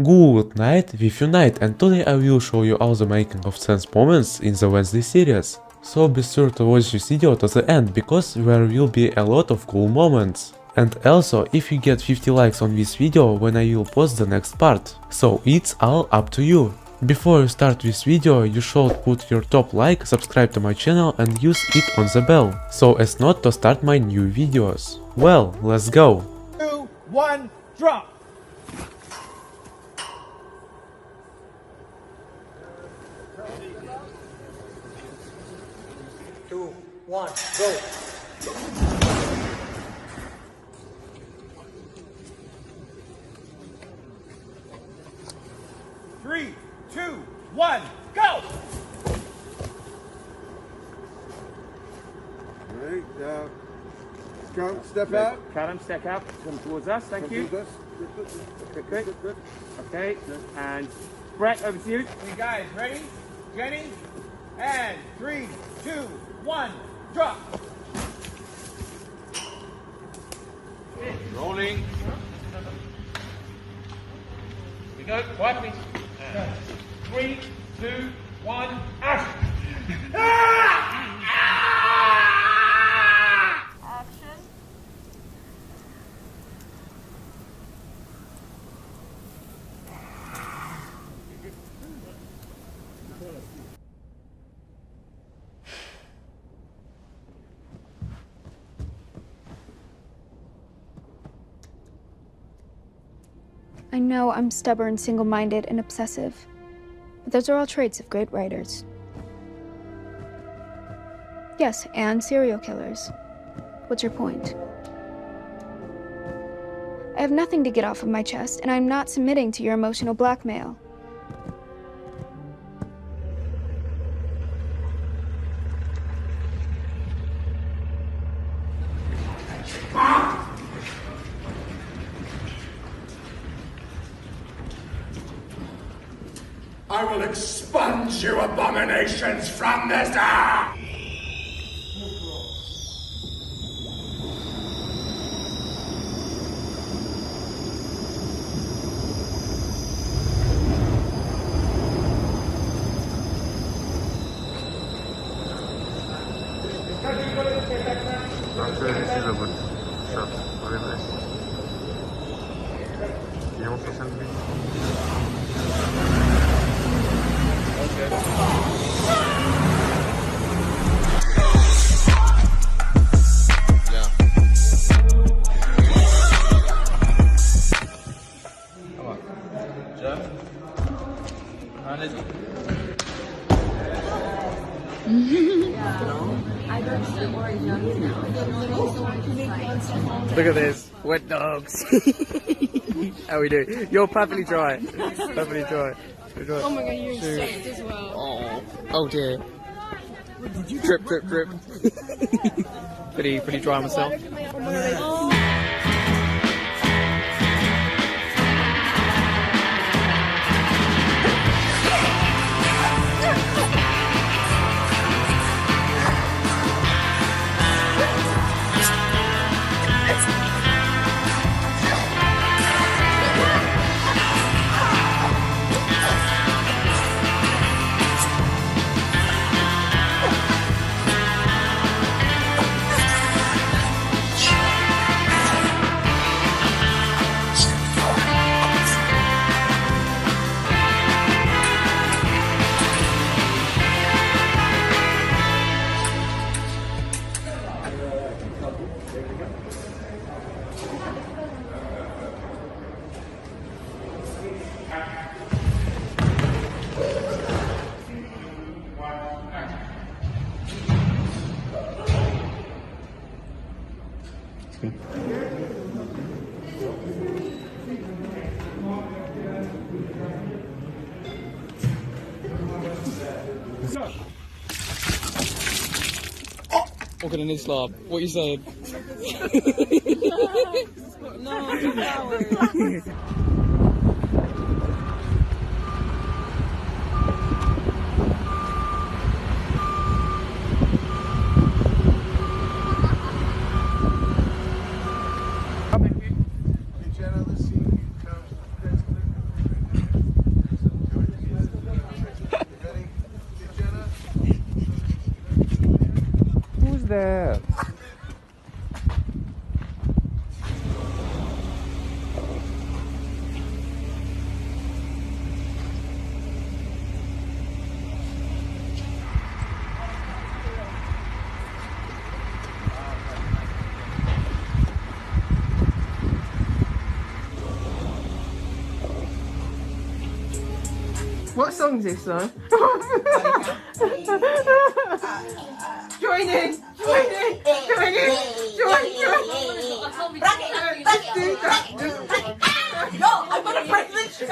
Good night with you Nite, and today I will show you all the making of sense moments in the Wednesday series. So be sure to watch this video to the end, because there will be a lot of cool moments. And also, if you get 50 likes on this video, when I will post the next part. So it's all up to you. Before you start this video, you should put your top like, subscribe to my channel and use it on the bell, so as not to start my new videos. Well, let's go! 2, 1, drop! 2, 1, go! 3, 2, 1, go! Right, go, step out. Callum, step out, come towards us, thank you. Good, Quick. Okay, and Brett, over to you. You guys ready? Jenny? And 3, 2, 1, drop! Rolling. We go, quiet please. 3, 2, 1, action! Action. I know I'm stubborn, single-minded, and obsessive, but those are all traits of great writers. Yes, and serial killers. What's your point? I have nothing to get off of my chest, and I'm not submitting to your emotional blackmail. I will expunge you abominations from this earth! After this is over. Shot. Very nice. You also send me. Look at this, wet dogs. How we do? You're perfectly dry. Perfectly dry. Oh my god, you're soaked as well. Oh dear. Drip. pretty dry myself. Look at an Islam. What you saying? No, flowers. there. What song is this though? Join in! Join in! Join in! Join! No, I'm gonna break this shit!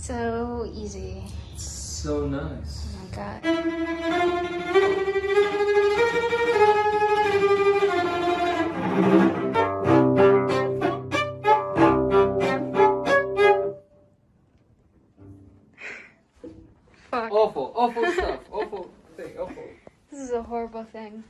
So easy. So nice. Oh my god. Fuck. Awful stuff. Awful thing. Awful. This is a horrible thing.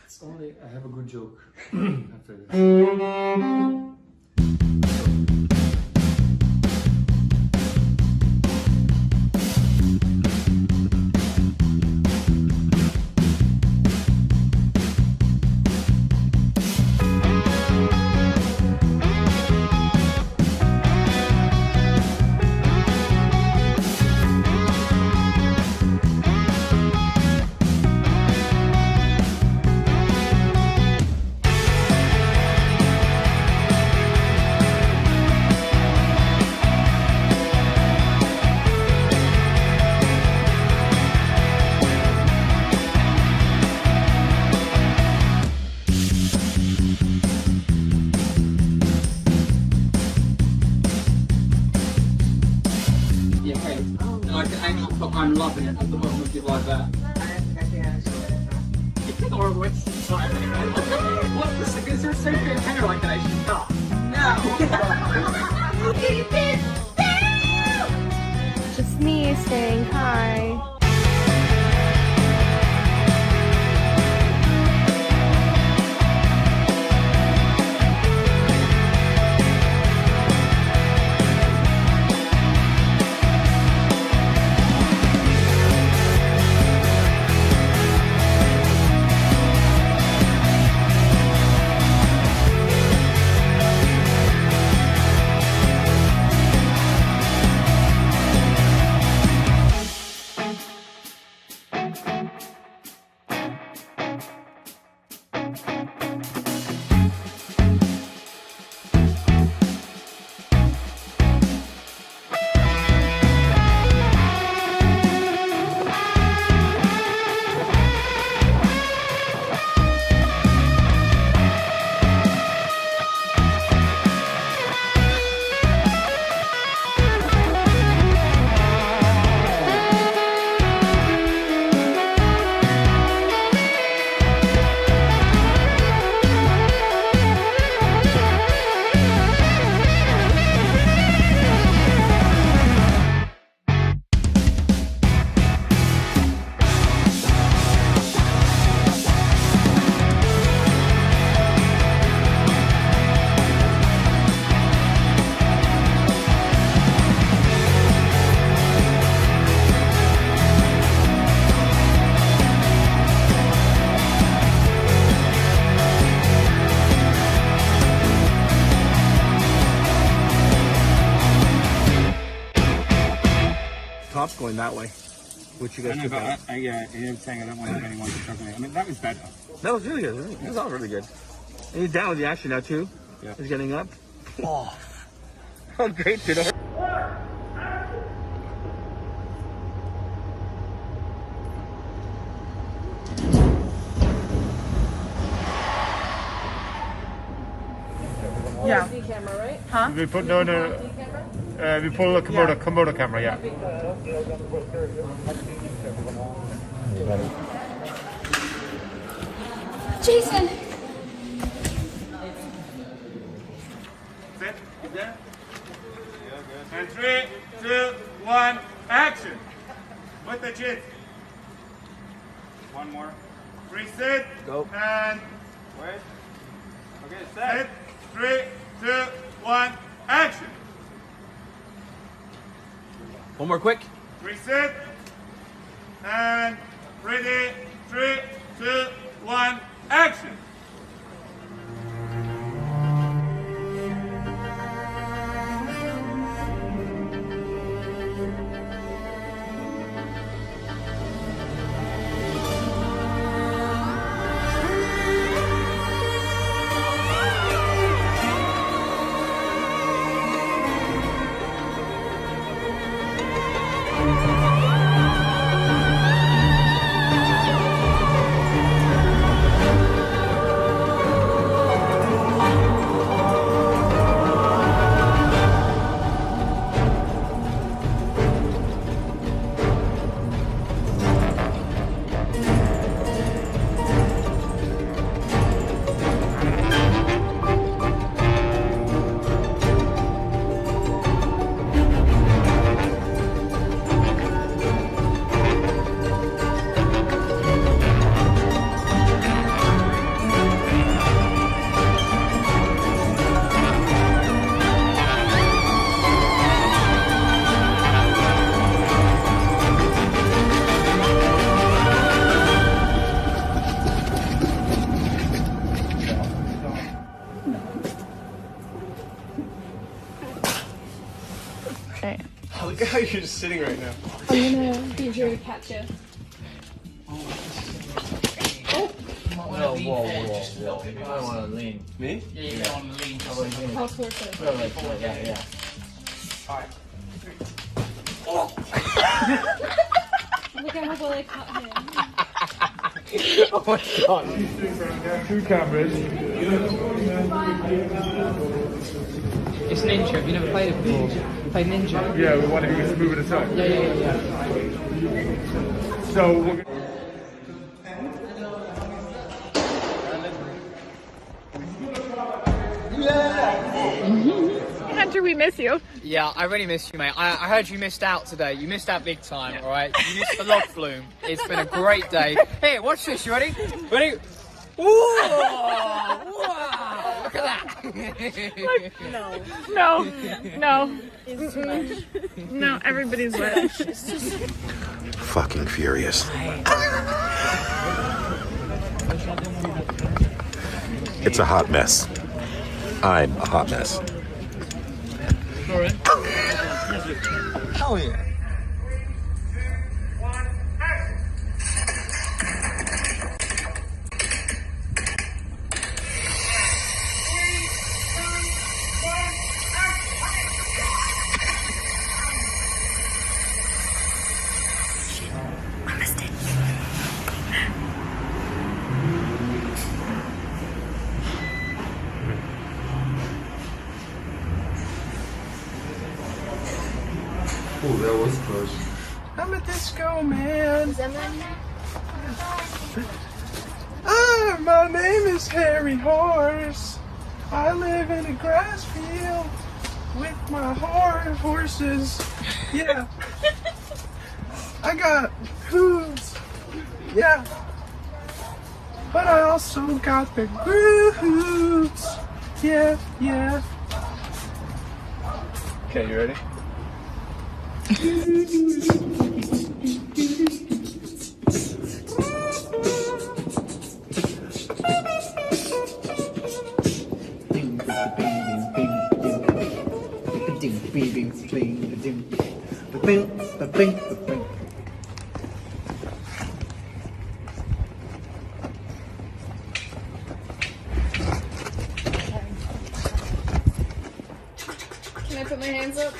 It's only I have a good joke after this. I'm loving it at the bottom of your like that. Or what's inside? What was it? Is there a secret hanger like that I should cut? No! Just me saying hi. Top's going that way. What you guys think? Yeah, I'm saying I don't want anyone to struggle. I mean, that was better. That was really good. That was all really good. And he's down with the action now too. Yeah. He's getting up. Oh, how great did I? camera, right? Huh? We put no. We pull a Komodo camera, yeah. Jason! Sit. Keep there. And 3, 2, 1, action. With the jits. One more. Reset. Go. And Wait. Okay, set. sit. 3, 2, 1, action. One more quick. Reset. And ready. 3, 2, 1, action. Look at how you're just sitting right now. I'm gonna be here to catch you. Whoa. I don't want to lean. Me? Yeah, you don't want to lean. How close are Yeah. Look how well I caught him. Oh my god. 2 cameras. It's Ninja. Have you never played it before? You played Ninja? Yeah, we want to move it aside. Yeah. So we're Hunter, we miss you. Yeah, I really miss you, mate. I heard you missed out today. You missed out big time, alright? You missed the log flume. It's been a great day. Here, watch this. You ready? Ready? Ooh! Wow! Look at that! No, everybody's wet. Fucking furious. It's a hot mess. I'm a hot mess. Hell yeah. Oh, that was close. I'm a disco man. Is Emily? My name is Harry Horse. I live in a grass field with my horses. Yeah. I got hooves. Yeah. But I also got the grooves. Yeah. Okay, you ready? Can I put my hands up?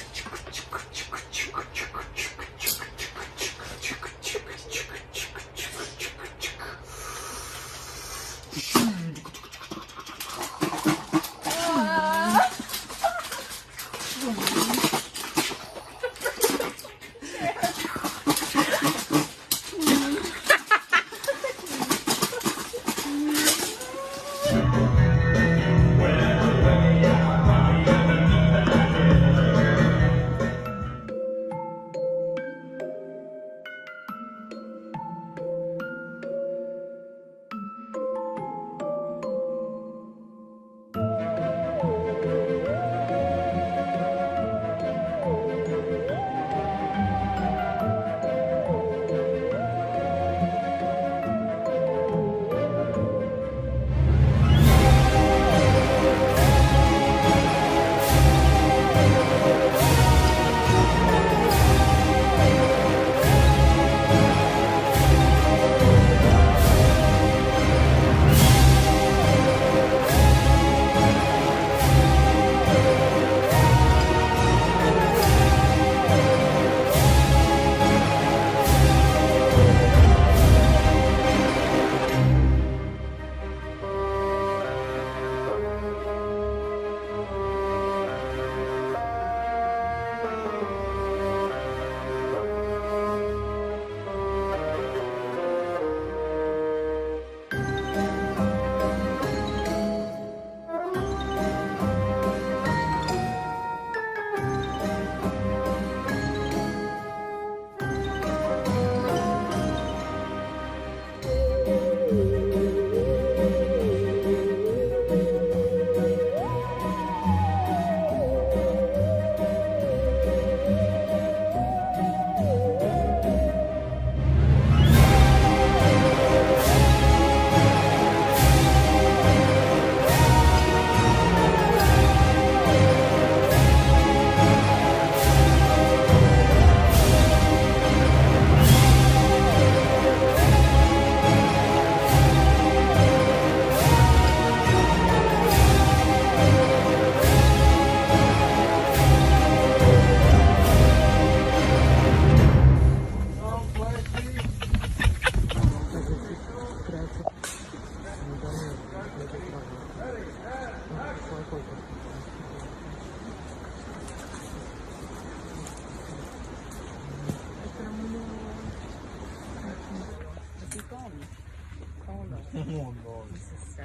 I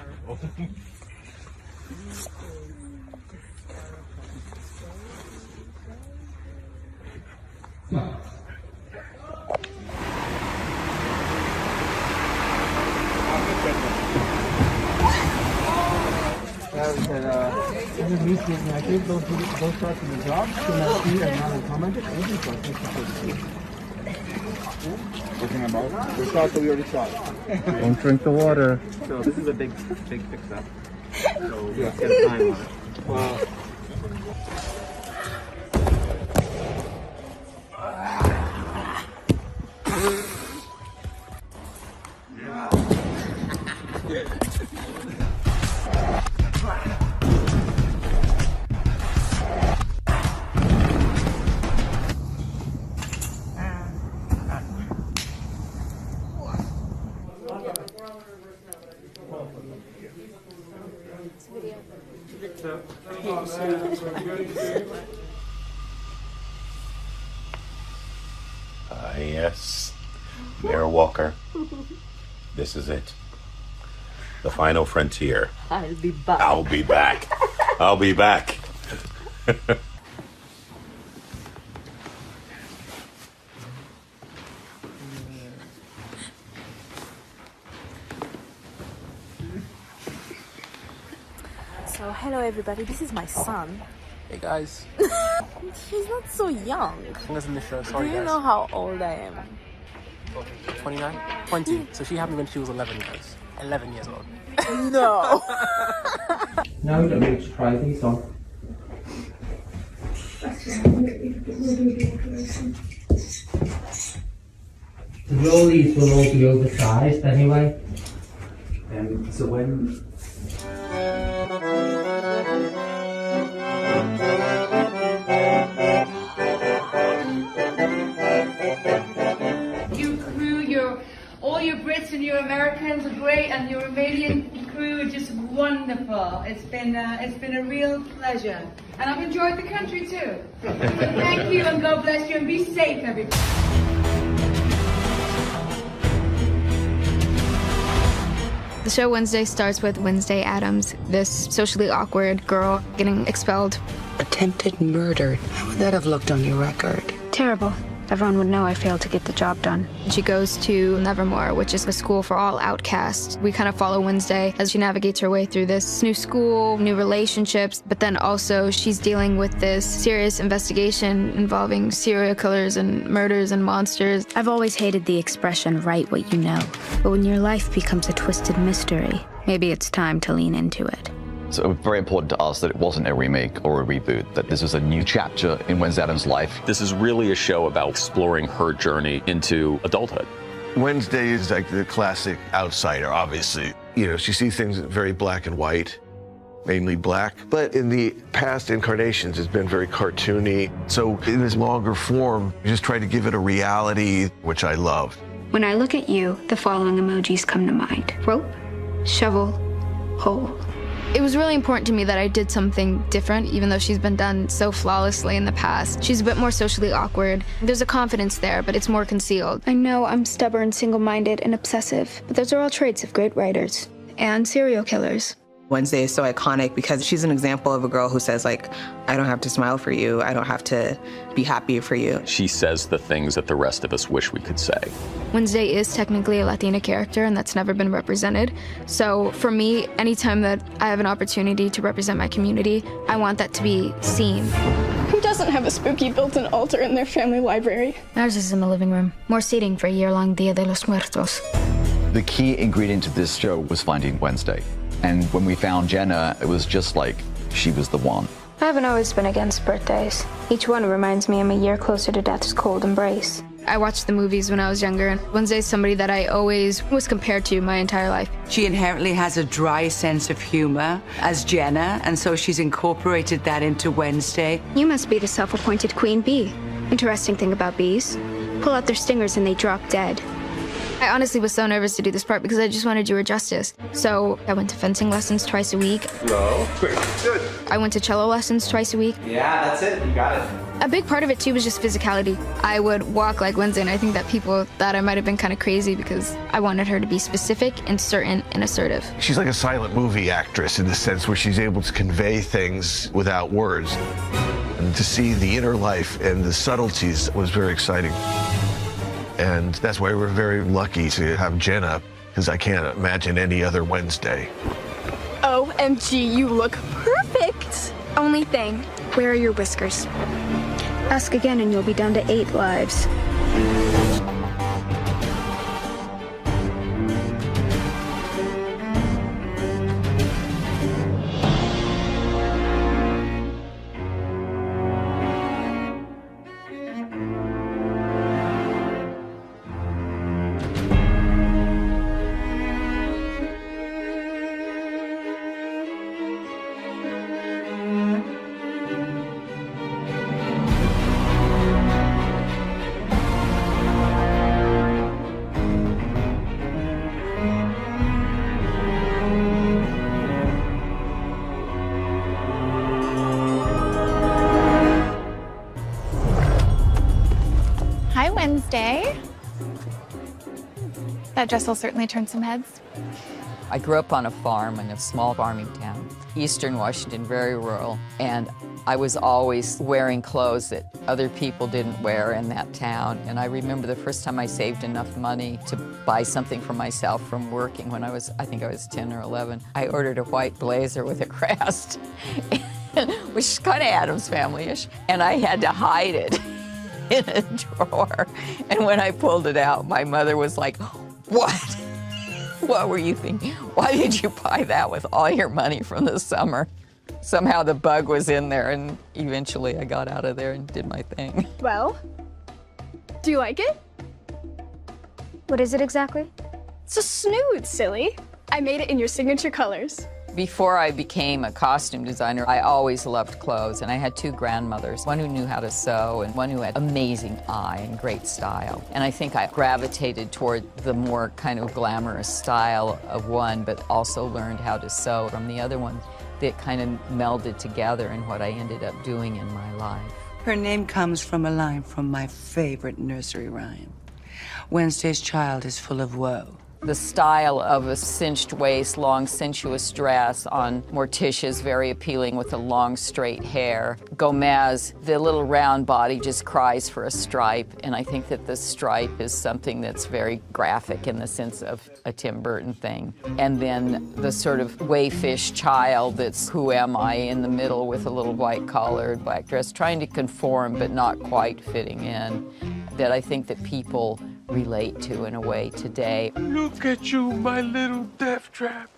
think those parts of the job should not be and not commented. Talking about the shot that we already shot. Don't drink the water. So this is a big fix up. So let's get a time on it. Wow. Yes, Mayor Walker. This is it. The final frontier. I'll be back. I'll be back. I'll be back. So, hello everybody, this is my son. Hey guys. He's not so young. Fingers in the shirt. Do Sorry you guys. know how old I am? 29? 20. So she had me when she was 11 guys. 11 years old. No. Now let me try these on. The rollies will all be oversized anyway. So when all your Brits and your Americans are great, and your Romanian crew are just wonderful. It's been a real pleasure, and I've enjoyed the country too. Thank you, and God bless you, and be safe, everybody. The show Wednesday starts with Wednesday Addams, this socially awkward girl getting expelled. Attempted murder. How would that have looked on your record? Terrible. Everyone would know I failed to get the job done. She goes to Nevermore, which is a school for all outcasts. We kind of follow Wednesday as she navigates her way through this new school, new relationships, but then also she's dealing with this serious investigation involving serial killers and murders and monsters. I've always hated the expression, write what you know. But when your life becomes a twisted mystery, maybe it's time to lean into it. So it was very important to us that it wasn't a remake or a reboot, that this was a new chapter in Wednesday Addams' life. This is really a show about exploring her journey into adulthood. Wednesday is like the classic outsider, obviously. You know, she sees things very black and white, mainly black. But in the past incarnations, it's been very cartoony. So in this longer form, we just tried to give it a reality, which I loved. When I look at you, the following emojis come to mind. Rope, shovel, hole. It was really important to me that I did something different, even though she's been done so flawlessly in the past. She's a bit more socially awkward. There's a confidence there, but it's more concealed. I know I'm stubborn, single-minded, and obsessive, but those are all traits of great writers and serial killers. Wednesday is so iconic because she's an example of a girl who says, like, I don't have to smile for you. I don't have to be happy for you. She says the things that the rest of us wish we could say. Wednesday is technically a Latina character, and that's never been represented. So for me, anytime that I have an opportunity to represent my community, I want that to be seen. Who doesn't have a spooky built-in altar in their family library? Ours is in the living room. More seating for a year-long Dia de los Muertos. The key ingredient to this show was finding Wednesday. And when we found Jenna, it was just like she was the one. I haven't always been against birthdays. Each one reminds me I'm a year closer to death's cold embrace. I watched the movies when I was younger, and Wednesday's somebody that I always was compared to my entire life. She inherently has a dry sense of humor as Jenna, and so she's incorporated that into Wednesday. You must be the self-appointed queen bee. Interesting thing about bees, pull out their stingers and they drop dead. I honestly was so nervous to do this part because I just wanted to do her justice. So I went to fencing lessons twice a week. Slow. Quick. Good. I went to cello lessons twice a week. Yeah, that's it. You got it. A big part of it too was just physicality. I would walk like Wednesday, and I think that people thought I might have been kind of crazy because I wanted her to be specific and certain and assertive. She's like a silent movie actress in the sense where she's able to convey things without words. And to see the inner life and the subtleties was very exciting. And that's why we're very lucky to have Jenna, because I can't imagine any other Wednesday. OMG, you look perfect. Only thing, where are your whiskers? Ask again and you'll be down to 8 lives. Hi, Wednesday. That dress will certainly turn some heads. I grew up on a farm in a small farming town, Eastern Washington, very rural, and I was always wearing clothes that other people didn't wear in that town. And I remember the first time I saved enough money to buy something for myself from working when I think I was 10 or 11. I ordered a white blazer with a crest, which is kind of Addams Family-ish, and I had to hide it in a drawer. And when I pulled it out, my mother was like, "What? What were you thinking? Why did you buy that with all your money from the summer?" Somehow the bug was in there, and eventually I got out of there and did my thing. Well, do you like it? What is it exactly? It's a snood, silly. I made it in your signature colors. Before I became a costume designer, I always loved clothes, and I had 2 grandmothers, one who knew how to sew and one who had amazing eye and great style. And I think I gravitated toward the more kind of glamorous style of one, but also learned how to sew from the other one that kind of melded together in what I ended up doing in my life. Her name comes from a line from my favorite nursery rhyme. Wednesday's child is full of woe. The style of a cinched waist, long sensuous dress on Morticia's very appealing with the long straight hair. Gomez, the little round body just cries for a stripe, and I think that the stripe is something that's very graphic in the sense of a Tim Burton thing. And then the sort of wayfish child that's who am I in the middle with a little white collared black dress, trying to conform but not quite fitting in, that I think that people relate to in a way today. Look at you, my little death trap.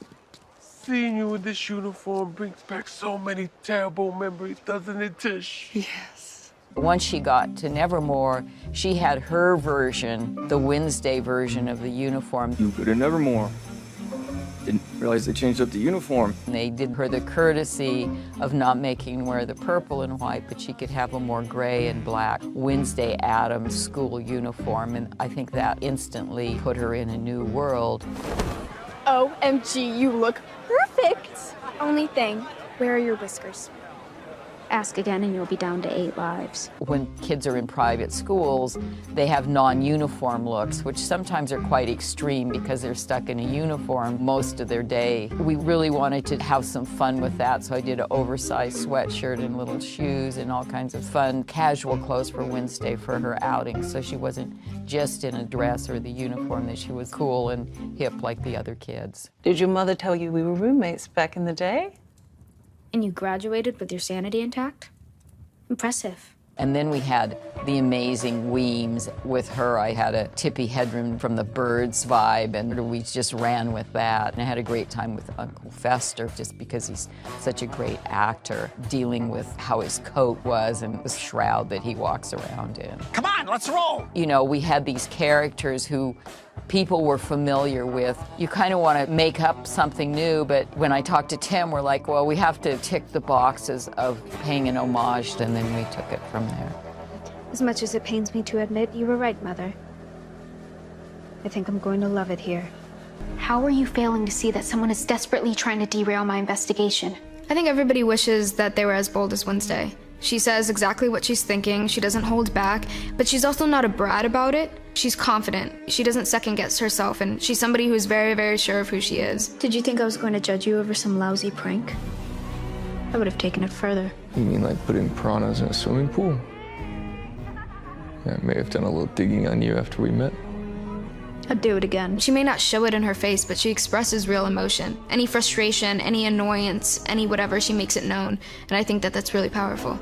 Seeing you in this uniform brings back so many terrible memories, doesn't it, Tish? Yes. Once she got to Nevermore, she had her version, the Wednesday version of the uniform. You go to Nevermore. Didn't realize they changed up the uniform. They did her the courtesy of not making her wear the purple and white, but she could have a more gray and black Wednesday Addams school uniform, and I think that instantly put her in a new world. OMG, you look perfect. Only thing, where are your whiskers? Ask again and you'll be down to 8 lives. When kids are in private schools, they have non-uniform looks, which sometimes are quite extreme because they're stuck in a uniform most of their day. We really wanted to have some fun with that, so I did an oversized sweatshirt and little shoes and all kinds of fun, casual clothes for Wednesday for her outing, so she wasn't just in a dress or the uniform, that she was cool and hip like the other kids. Did your mother tell you we were roommates back in the day? And you graduated with your sanity intact? Impressive. And then we had the amazing Weems with her. I had a Tippi Hedren from the Birds vibe, and we just ran with that. And I had a great time with Uncle Fester, just because he's such a great actor, dealing with how his coat was and the shroud that he walks around in. Come on, let's roll! You know, we had these characters who people were familiar with. You kind of want to make up something new, but when I talked to Tim, we're like, well, we have to tick the boxes of paying an homage, and then we took it from there. As much as it pains me to admit, you were right, Mother. I think I'm going to love it here. How are you failing to see that someone is desperately trying to derail my investigation? I think everybody wishes that they were as bold as Wednesday. She says exactly what she's thinking, she doesn't hold back, but she's also not a brat about it. She's confident, she doesn't second guess herself, and she's somebody who's very, very sure of who she is. Did you think I was going to judge you over some lousy prank? I would have taken it further. You mean like putting piranhas in a swimming pool? Yeah, I may have done a little digging on you after we met. I'd do it again. She may not show it in her face, but she expresses real emotion. Any frustration, any annoyance, any whatever, she makes it known. And I think that that's really powerful.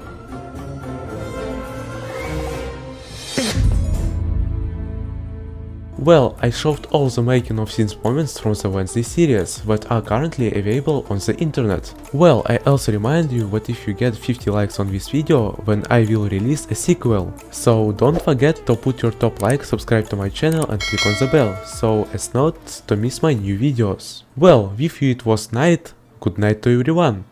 Well, I showed all the making of scenes moments from the Wednesday series that are currently available on the internet. Well, I also remind you that if you get 50 likes on this video, then I will release a sequel. So don't forget to put your top like, subscribe to my channel and click on the bell, so as not to miss my new videos. Well, with you it was Nite, good night to everyone.